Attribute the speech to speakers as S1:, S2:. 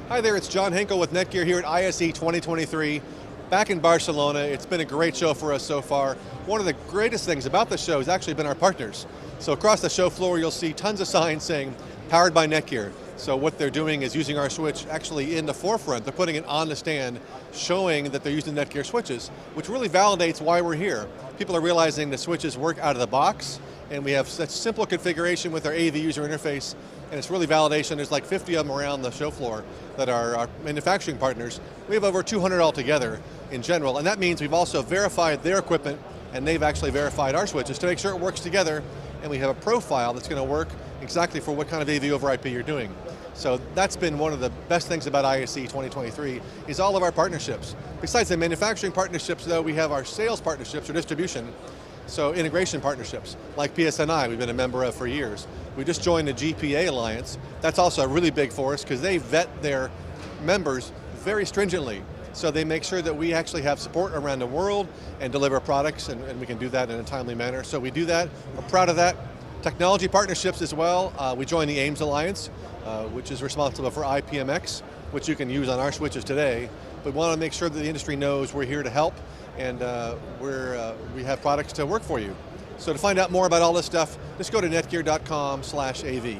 S1: Hi there, it's John Hinkle with NETGEAR here at ISE 2023, back in Barcelona. It's been a great show for us so far. One of the greatest things about the show has actually been our partners. So across the show floor you'll see tons of signs saying, powered by NETGEAR. So what they're doing is using our switch actually in the forefront. They're putting it on the stand, showing that they're using NETGEAR switches, which really validates why we're here. People are realizing the switches work out of the box, and we have such simple configuration with our AV user interface, and it's really validation. There's like 50 of them around the show floor that are our manufacturing partners. We have over 200 altogether in general, and that means we've also verified their equipment, and they've actually verified our switches to make sure it works together, and we have a profile that's going to work exactly for what kind of AV over IP you're doing. So that's been one of the best things about ISE 2023, is all of our partnerships. Besides the manufacturing partnerships though, we have our sales partnerships or distribution, so integration partnerships, like PSNI, we've been a member of for years. We just joined the GPA Alliance. That's also really big for us because they vet their members very stringently. So they make sure that we actually have support around the world and deliver products, and we can do that in a timely manner. So we do that, we're proud of that. Technology partnerships as well. We joined the AIMS Alliance, which is responsible for IPMX, which you can use on our switches today. But we want to make sure that the industry knows we're here to help, and we have products to work for you. So to find out more about all this stuff, just go to netgear.com/AV.